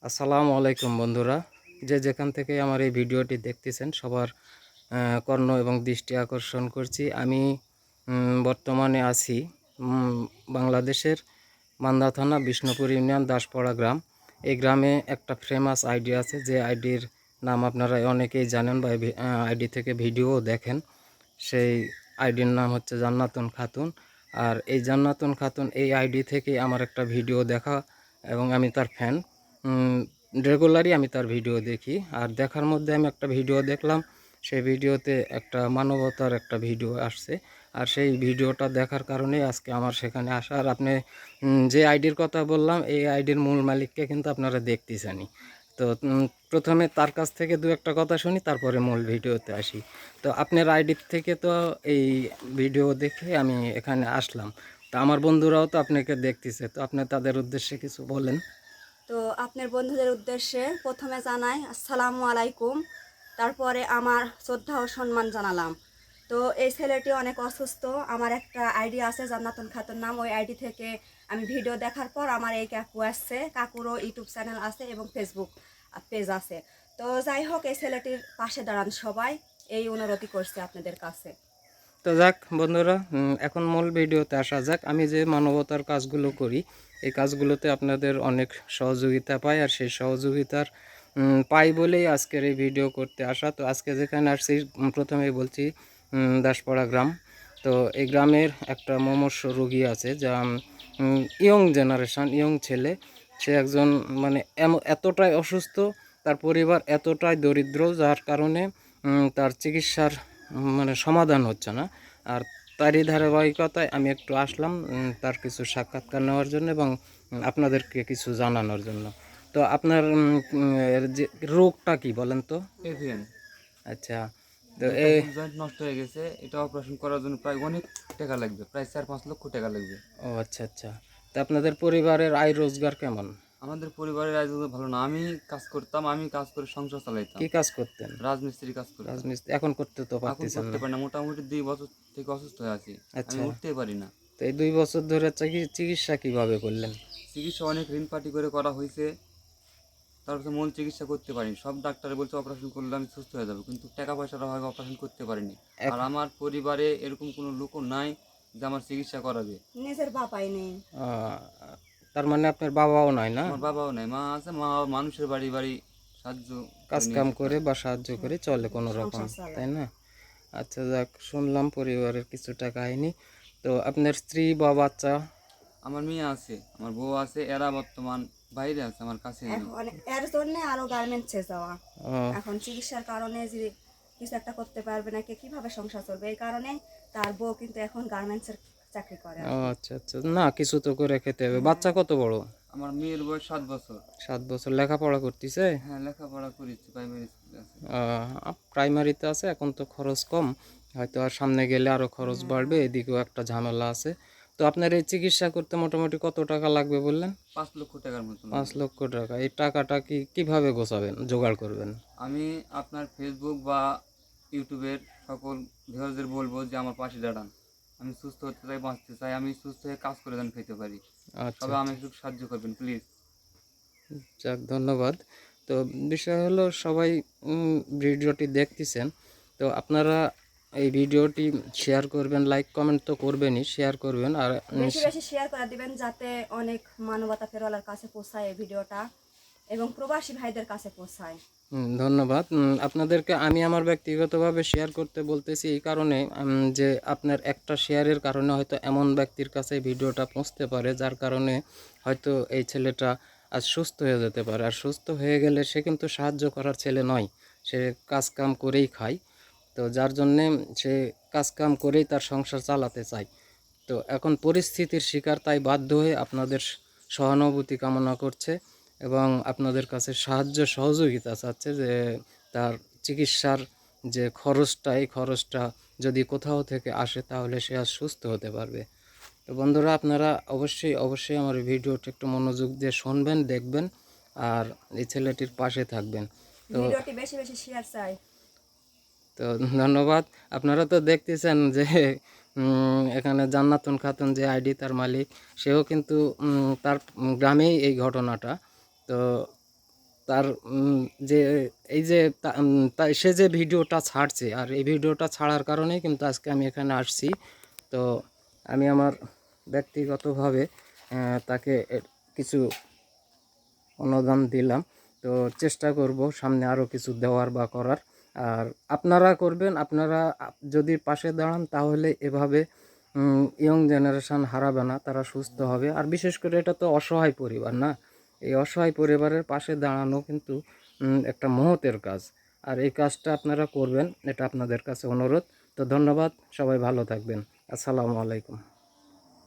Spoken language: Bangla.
আসসালামু আলাইকুম বন্ধুরা, যে যেখান থেকে আমার এই ভিডিওটি দেখতেছেন সবার কর্ণ এবং দৃষ্টি আকর্ষণ করছি। আমি বর্তমানে আছি বাংলাদেশের মান্দা থানা বিষ্ণুপুর ইউনিয়ন দাসপাড়া গ্রাম। এই গ্রামে একটা ফেমাস আইডি আছে, যে আইডির নাম আপনারা অনেকেই জানেন বা আইডি থেকে ভিডিও দেখেন। সেই আইডির নাম হচ্ছে জান্নাতুন খাতুন। আর এই জান্নাতুন খাতুন এই আইডি থেকে আমার একটা ভিডিও দেখা এবং আমি তার ফ্যান। রেগুলারই আমি তার ভিডিও দেখি। আর দেখার মধ্যে আমি একটা ভিডিও দেখলাম, সেই ভিডিওতে একটা মানবতার একটা ভিডিও আসছে। আর সেই ভিডিওটা দেখার কারণে আজকে আমার সেখানে আসা। আর আপনি যে আইডির কথা বললাম, এই আইডির মূল মালিককে কিন্তু আপনারা দেখতেছেনই। তো প্রথমে তার কাছ থেকে দু একটা কথা শুনি, তারপরে মূল ভিডিওতে আসি। তো আপনার আইডির থেকে তো এই ভিডিও দেখে আমি এখানে আসলাম। তো আমার বন্ধুরাও তো আপনাকে দেখতেছে, তো আপনি তাদের উদ্দেশ্যে কিছু বলেন। তো আপনার বন্ধুদের উদ্দেশ্যে প্রথমে জানাই আসসালামু আলাইকুম। তারপরে আমার শ্রদ্ধা ও সম্মান জানালাম। তো এই ছেলেটি অনেক অসুস্থ। আমার একটা আইডি আছে জান্নাতুন খাতুন নাম, ওই আইডি থেকে আমি ভিডিও দেখার পর আমার এই কাকু আসছে। কাকুরও ইউটিউব চ্যানেল আছে এবং ফেসবুক পেজ আছে। তো যাই হোক, এই ছেলেটির পাশে দাঁড়ান সবাই, এই অনুরোধই করছে আপনাদের কাছে। তো যাক বন্ধুরা, এখন মূল ভিডিওতে আসা যাক। আমি যে মানবতার কাজগুলো করি, এই কাজগুলোতে আপনাদের অনেক সহযোগিতা পাই। আর সেই সহযোগিতার পাই বলেই আজকের এই ভিডিও করতে আসা। তো আজকে যেখানে আসছি, প্রথমেই বলছি দাসপাড়া গ্রাম। তো এই গ্রামের একটা মুমূর্ষ রোগী আছে, যা ইয়ং জেনারেশান, ইয়ং ছেলে। সে একজন মানে এতটাই অসুস্থ, তার পরিবার এতটাই দরিদ্র, যার কারণে তার চিকিৎসার মানে সমাধান হচ্ছে না। আর তারই ধারাবাহিকতায় আমি একটু আসলাম তার কিছু সাক্ষাৎকার নেওয়ার জন্য এবং আপনাদেরকে কিছু জানানোর জন্য। তো আপনার এর যে রোগটা কি বলেন তো? এভিয়ান। আচ্ছা। তো দুইটা এই হিপ জয়েন্ট নষ্ট হয়ে গেছে। এটা অপারেশন করার জন্য প্রায় অনেক টাকা লাগবে, প্রায় 4-5 লক্ষ টাকা লাগবে। ও আচ্ছা আচ্ছা। তো আপনাদের পরিবারের আয় রোজগার কেমন? আমাদের পরিবারের আয়োজন ভালো না। আমি কাজ করতাম, আমি কাজ করে সংসার চালাইতাম। কি কাজ করতেন? রাজমিস্ত্রি কাজ করতাম। রাজমিস্ত্রি। এখন করতে তো এখন পারতেছেন করতে না। পারি না, মোটামুটি 2 বছর থেকে অসুস্থ হয়ে আছি। আমি আচ্ছা। উঠতেই পারি না। তো এই 2 বছর ধরে চিকিৎসা কিভাবে করলেন? চিকিৎসা অনেক ঋণ পাটি করে করা হয়েছে, তারপরে মূল চিকিৎসা করতে পারিনি। সব ডাক্তারে বলছে অপারেশন করলে আমি সুস্থ হয়ে যাবো, কিন্তু টাকা পয়সার অভাবে অপারেশন করতে পারিনি। আর এখন আমার পরিবারে এরকম কোনো লোকও নাই যে আমার চিকিৎসা করাবে। নিজের বাপাই নেই। আহ, তার মানে আপনার বাবাও নাই না? আমার বাবাও নাই, মা আছে। মা মানুষের বাড়ি বাড়ি সাহায্য কাজ করে নিয়ে কাম যেত। করে বা সাহায্য করে চলে কোনো রকম, সংসার চালায়। তাই না? আচ্ছা যাক, শুনলাম পরিবারের কিছুটা কাহিনী। তো আপনার স্ত্রী বা বাচ্চা? আমার মেয়ে আছে, আমার বউ আছে, এরা বর্তমান বাইরে আছে, আমার কাছে নেই। এখন এর জন্য আরো গার্মেন্টসে যাওয়া। ও এখন চিকিৎসার কারণে যে কিছু একটা করতে পারবে না, কে কিভাবে সংসার চলবে, এই কারণে তার বউ কিন্তু এখন গার্মেন্টসের চাকরি করে আর ও কি। আচ্ছা আচ্ছা, না কিছু তো করে খেতে হবে। হ্যাঁ। বাচ্চা কত বড়? আমার মেয়ের বয়স 7 বছর। 7 বছর। লেখাপড়া করতেছে? হ্যাঁ, লেখাপড়া করেছি, প্রাইমারি স্কুলে আছে। প্রাইমারিতে আছে। এখন তো খরচ কম, হয়তো আর সামনে গেলে আরো খরচ হ্যাঁ। বাড়বে, এদিকেও একটা ঝামেলা আছে। তো আপনার এই চিকিৎসা করতে মোটামুটি কত টাকা লাগবে বললেন? 5 লক্ষ টাকার মতো পাঁচ লাগবে। লক্ষ টাকা এই টাকাটা কিভাবে গোছাবেন, জোগাড় করবেন? আমি আপনার ফেসবুক বা ইউটিউবের সকল ভিউয়ারদের বলবো যে আমার পাশে দাঁড়ান। আমি সুস্থ হতে চাই, বাঁচতে চাই, আমি সুস্থ হয়ে কাজ করে যেন খেতে পারি। আচ্ছা সবাই আমি আচ্ছা, একটু সাহায্য করবেন প্লিজ। যাক ধন্যবাদ। তো বিষয় হলো, সবাই ভিডিওটি দেখতেছেন, তো আপনারা এই ভিডিওটি শেয়ার করবেন, লাইক কমেন্ট তো করবেনই, শেয়ার করবেন। আর বেশি বেশি শেয়ার করে দিবেন যাতে অনেক মানবতা ফেরওয়ালার কাছে পৌঁছায় এই ভিডিওটা, এবং প্রবাসী ভাইদের কাছে পৌঁছায়। ধন্যবাদ। আপনাদেরকে আমি আমার ব্যক্তিগতভাবে শেয়ার করতে বলতেছি এই কারণে, যে আপনার একটা শেয়ারের কারণে হয়তো এমন ব্যক্তির কাছে ভিডিওটা পৌঁছতে পারে, যার কারণে হয়তো এই ছেলেটা আজ সুস্থ হয়ে যেতে পারে। আর সুস্থ হয়ে গেলে সে কিন্তু সাহায্য করার ছেলে নয়, সে কাজ কাম করেই খায়। তো যার জন্যে সে কাজ কাম করেই তার সংসার চালাতে চায়। তো এখন পরিস্থিতির শিকার, তাই বাধ্য হয়ে আপনাদের সহানুভূতি কামনা করছে এবং আপনাদের কাছে সাহায্য সহযোগিতা চাচ্ছে, যে তার চিকিৎসার যে খরচটা, এই খরচটা যদি কোথাও থেকে আসে তাহলে সে আর সুস্থ হতে পারবে। তো বন্ধুরা, আপনারা অবশ্যই অবশ্যই আমার ভিডিওটা একটু মনোযোগ দিয়ে শুনবেন, দেখবেন আর এই ছেলেটির পাশে থাকবেন। তো ভিডিওটি বেশি বেশি শেয়ার চাই। তো ধন্যবাদ। আপনারা তো দেখতেছেন যে এখানে জান্নাতুন খাতুন যে আইডি, তার মালিক, সেও কিন্তু তার গ্রামেই এই ঘটনাটা। তো তার যে এই যে সে যে ভিডিওটা ছাড়ছে, আর এই ভিডিওটা ছাড়ার কারণেই কিন্তু আজকে আমি এখানে আসছি। তো আমি আমার ব্যক্তিগতভাবে তাকে কিছু অনুদান দিলাম। তো চেষ্টা করব সামনে আরও কিছু দেওয়ার বা করার। আর আপনারা করবেন, আপনারা যদি পাশে দাঁড়ান তাহলে এভাবে ইয়ং জেনারেশন হারাবে না, তারা সুস্থ হবে। আর বিশেষ করে এটা তো অসহায় পরিবার না, এই অসহায় পরিবারের পাশে দাঁড়ানো কিন্তু একটা মহতের কাজ। আর এই কাজটা আপনারা করবেন, এটা আপনাদের কাছে অনুরোধ। তো ধন্যবাদ, সবাই ভালো থাকবেন। আসসালামু আলাইকুম।